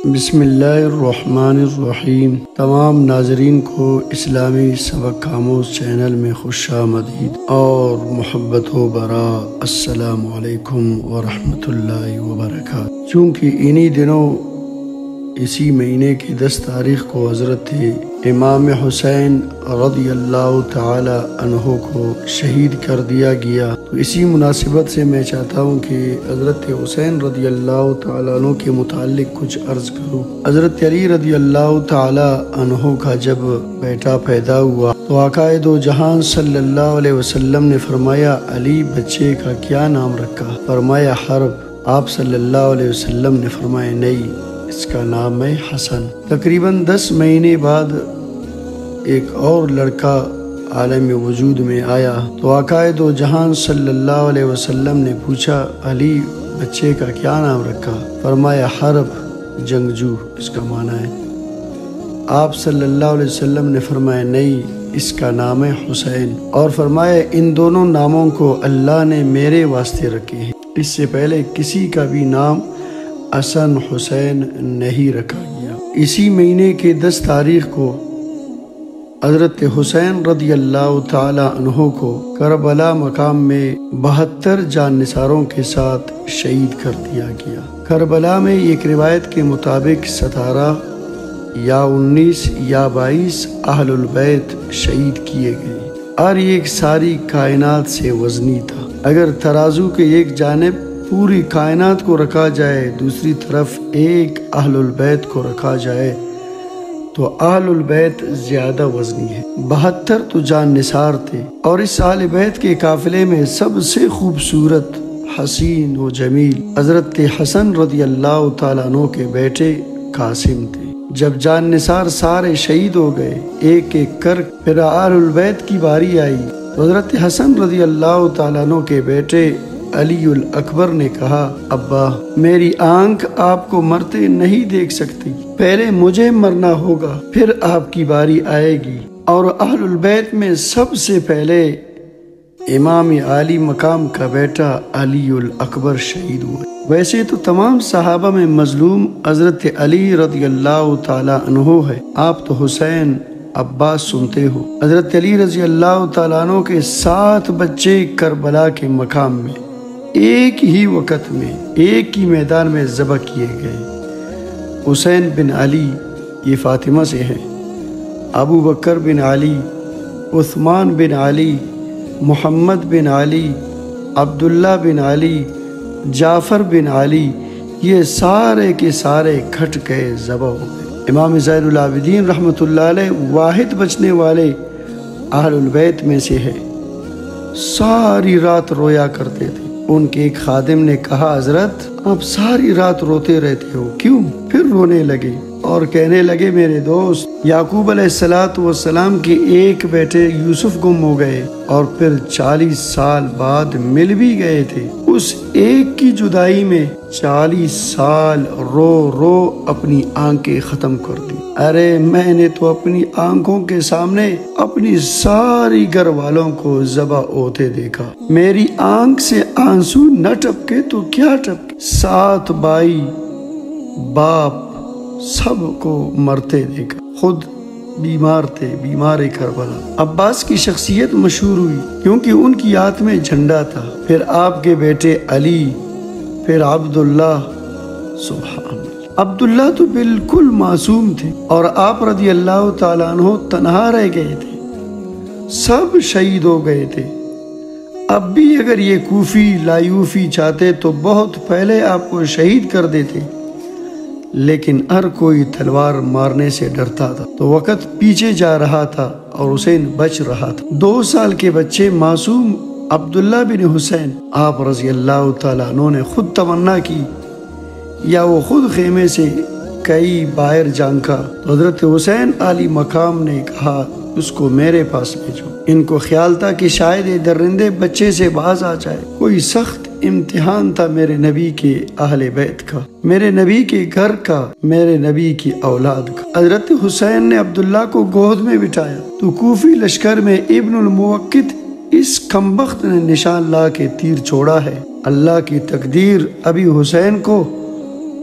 بسم اللہ الرحمن الرحیم۔ تمام ناظرین کو اسلامی سبق آموز چینل میں خوش آمدید اور محبت و برا۔ السلام علیکم ورحمۃ اللہ وبرکاتہ۔ چونکہ انہی دنوں اسی مہینے کی 10 تاریخ کو حضرت امام حسین رضی اللہ تعالی عنہ کو شہید کر دیا گیا، تو اسی مناسبت سے میں چاہتا ہوں کہ حضرت حسین رضی اللہ تعالی عنہ کے متعلق کچھ عرض کروں۔ حضرت علی رضی اللہ تعالی عنہ کا جب بیٹا پیدا ہوا تو آقا دو جہان صلی اللہ علیہ وسلم نے فرمایا علی بچے کا کیا نام رکھا؟ فرمایا حرب۔ آپ صلی اللہ علیہ وسلم نے فرمایا نہیں، اس کا نام ہے حسن۔ تقریباً 10 مہینے بعد ایک اور لڑکا عالم وجود میں آیا تو آقا دو جہان صلی اللہ علیہ وسلم نے پوچھا علی بچے کا کیا نام رکھا؟ فرمایا حرب، جنگجو اس کا معنی ہے۔ آپ صلی اللہ علیہ وسلم نے فرمایا نہیں، اس کا نام ہے حسین، اور فرمایا ان دونوں ناموں کو اللہ نے میرے واسطے رکھے ہیں، اس سے پہلے کسی کا بھی نام حسن حسین نہیں رکھا گیا۔ اسی مہینے کے 10 تاریخ کو حضرت حسین رضی اللہ تعالی عنہ کو کربلا مقام میں 72 جان نثاروں کے ساتھ شہید کر دیا گیا۔ کربلا میں ایک روایت کے مطابق 17 یا 19 یا 22 اہل البیت شہید کیے گئے، اور ایک ساری کائنات سے وزنی تھا۔ اگر ترازو کے ایک جانب پوری کائنات کو رکھا جائے، دوسری طرف ایک اہل البیت کو رکھا جائے تو اہل البیت زیادہ وزنی ہے۔ 72 تو جان نثار تھے، اور اس اہل بیت کے قافلے میں سب سے خوبصورت، حسین و جمیل حضرت حسن رضی اللہ تعالیٰ عنہ کے بیٹے قاسم تھے۔ جب جان نثار سارے شہید ہو گئے ایک ایک کر، پھر اہل البیت کی باری آئی تو حضرت حسن رضی اللہ تعالیٰ عنہ کے بیٹے علی الاکبر نے کہا ابا میری آنکھ آپ کو مرتے نہیں دیکھ سکتی، پہلے مجھے مرنا ہوگا پھر آپ کی باری آئے گی۔ اور اہل البیت میں سب سے پہلے امام عالی مقام کا بیٹا علی الاکبر شہید ہوئے۔ ویسے تو تمام صحابہ میں مظلوم حضرت علی رضی اللہ تعالی عنہ ہے، آپ تو حسین عباس سنتے ہو۔ حضرت علی رضی اللہ تعالیٰ عنہ کے 7 بچے کربلا کے مقام میں ایک ہی وقت میں ایک ہی میدان میں ذبح کیے گئے۔ حسین بن علی یہ فاطمہ سے ہیں، ابو بکر بن علی، عثمان بن علی، محمد بن علی، عبداللہ بن علی، جعفر بن علی، یہ سارے کے سارے کھٹ گئے، ذبح ہو گئے۔ امام زین العابدین رحمۃ اللہ علیہ واحد بچنے والے اہل البیت میں سے ہے، ساری رات رویا کرتے تھے۔ ان کے ایک خادم نے کہا حضرت آپ ساری رات روتے رہتے ہو کیوں؟ پھر رونے لگے اور کہنے لگے میرے دوست یعقوب علیہ السلام کے ایک بیٹے یوسف گم ہو گئے، اور پھر 40 سال بعد مل بھی گئے تھے، اس ایک کی جدائی میں 40 سال رو رو اپنی آنکھیں ختم کر دی۔ ارے میں نے تو اپنی آنکھوں کے سامنے اپنی ساری گھر والوں کو ذبح ہوتے دیکھا، میری آنکھ سے آنسو نہ ٹپکے تو کیا ٹپکے۔ 7 بھائی باپ سب کو مرتے دیکھا، خود بیمار تھے، بیمار کربلا۔ عباس کی شخصیت مشہور ہوئی کیونکہ ان کی ہاتھ میں جھنڈا تھا، پھر آپ کے بیٹے علی، پھر عبداللہ۔ سبحان اللہ، عبداللہ تو بالکل معصوم تھے، اور آپ رضی اللہ تعالیٰ عنہ تنہا رہ گئے تھے، سب شہید ہو گئے تھے۔ اب بھی اگر یہ کوفی لایوفی چاہتے تو بہت پہلے آپ کو شہید کر دیتے، لیکن ہر کوئی تلوار مارنے سے ڈرتا تھا، تو وقت پیچھے جا رہا تھا اور حسین بچ رہا تھا۔ 2 سال کے بچے معصوم عبداللہ بن حسین، آپ رضی اللہ تعالیٰ عنہ نے خود تمنا کی یا وہ خود خیمے سے کئی باہر جھانکا تو حضرت حسین علی مقام نے کہا اس کو میرے پاس بھیجو۔ ان کو خیال تھا کہ شاید یہ درندے بچے سے باز آ جائے۔ کوئی سخت امتحان تھا میرے نبی کے اہل بیت کا، میرے نبی کے گھر کا، میرے نبی کی اولاد کا۔ حضرت حسین نے عبداللہ کو گود میں بٹھایا تو کوفی لشکر میں ابن الموقت اس کمبخت نے نشان لا کے تیر چھوڑا ہے۔ اللہ کی تقدیر ابھی حسین کو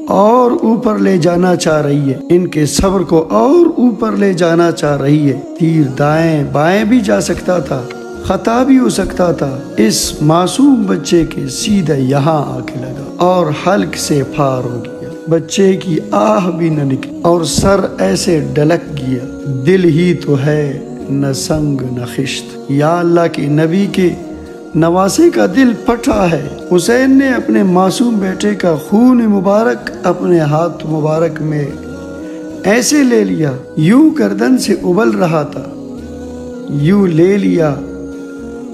اور اوپر لے جانا چاہ رہی ہے، ان کے صبر کو اور اوپر لے جانا چاہ رہی ہے۔ تیر دائیں بائیں بھی جا سکتا تھا، خطا بھی ہو سکتا تھا، اس معصوم بچے کے سیدھے یہاں آ کے لگا اور حلق سے پار ہو گیا۔ بچے کی آہ بھی نہ نکلی اور سر ایسے ڈلک گیا۔ دل ہی تو ہے نہ سنگ نہ خشت۔ یا اللہ کے نبی کے نواسے کا دل پھٹا ہے۔ حسین نے اپنے معصوم بیٹے کا خون مبارک اپنے ہاتھ مبارک میں ایسے لے لیا، یوں گردن سے ابل رہا تھا، یوں لے لیا،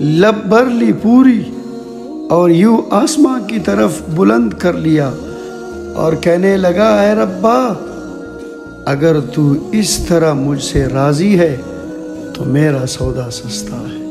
لب بھر لی پوری اور یوں آسمان کی طرف بلند کر لیا اور کہنے لگا، اے ربا، اگر تو اس طرح مجھ سے راضی ہے تو میرا سودا سستا ہے۔